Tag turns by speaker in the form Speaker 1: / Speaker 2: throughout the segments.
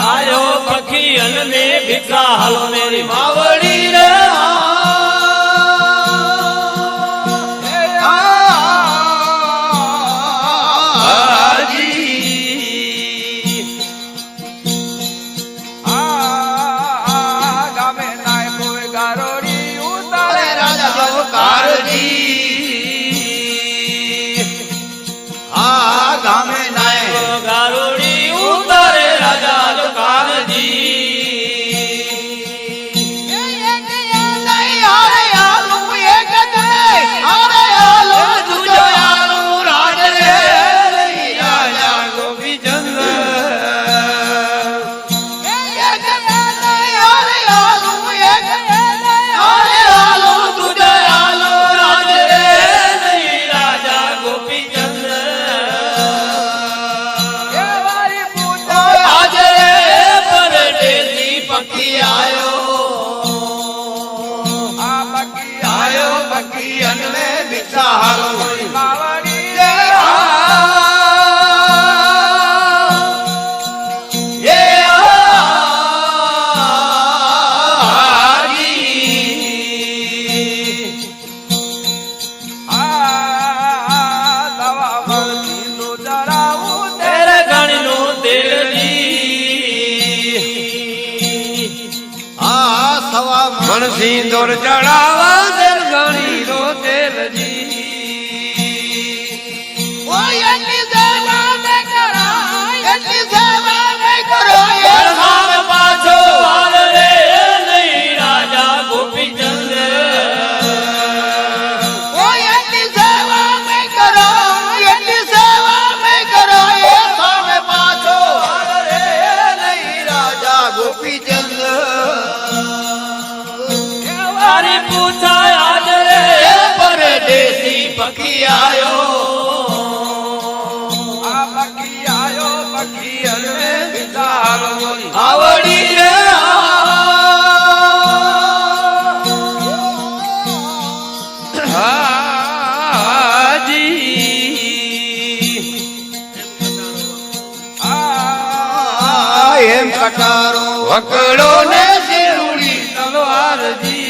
Speaker 1: आयो पखियन में भिक्षा हालो मेरी मावड़ी रे सिंदूर चढ़ावा दिल गणी रो तेल जी
Speaker 2: वो यज्ञ सेवा में करो यज्ञ सेवा में करो ये
Speaker 1: साम पाछो हाल रे नहीं राजा गोपी चंद
Speaker 2: वो यज्ञ सेवा में करो यज्ञ सेवा में करो ये साम पाछो हाल रे नहीं राजा गोपी चंद
Speaker 1: पूछा आज रे परदेसी पखी आयो पखी अरे विचार आवड़ी रे हाजी
Speaker 2: एम कटारो
Speaker 1: वकड़ो ने सिरुड़ी तलवार जी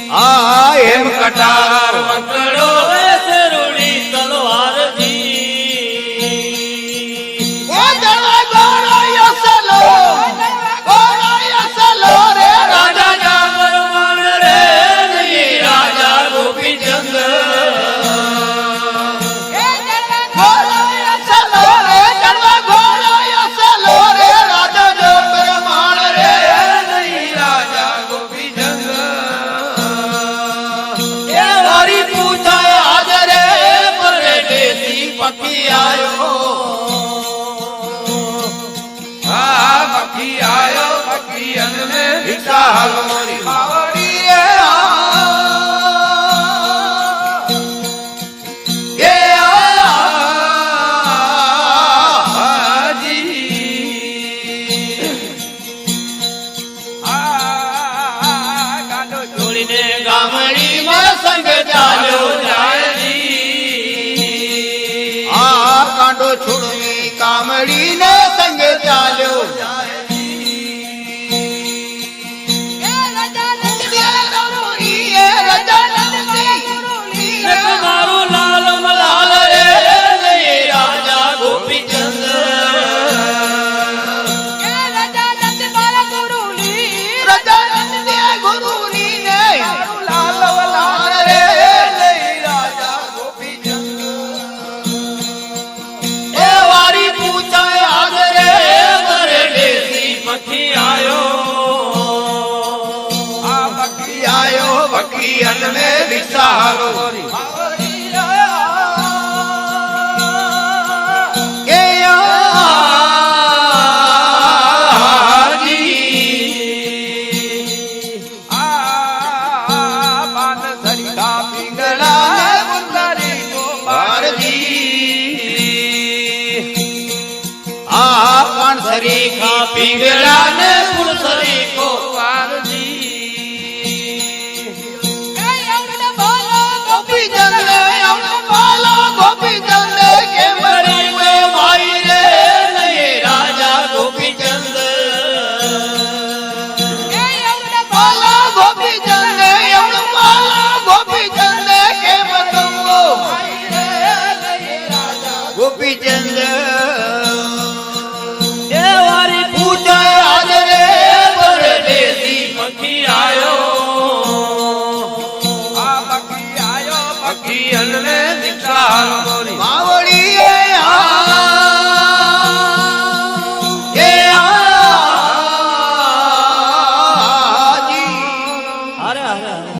Speaker 2: एम कटार
Speaker 1: वकड़ो से रूड़ी तलवार जी
Speaker 2: ओ जड़ा गोरो यसलो रे
Speaker 1: राजा जागर मन रे नहीं राजा
Speaker 2: હાલો મારી માવડી રે એ
Speaker 1: છોડીને ગામડીમાં સંગ ચાલ્યો જાયજી.
Speaker 2: આ કાંડો છોડવી કામડીને સંગ ચાલ્યો
Speaker 1: મારું લાલ મલાલ રે નહીં રાજા ગોપીચંદ. એ વારી પૂછાય આજ રે મરે દેશી પખી આયો.
Speaker 2: બકરી અન્ને વિચારો કે આ પાન
Speaker 1: સરીખા પિંગલા ને ફૂલ સરીખો વારજી. મરી ગયો ભાઈ રે નહીં રાજા ગોપીચંદ.
Speaker 2: ગોપીચંદ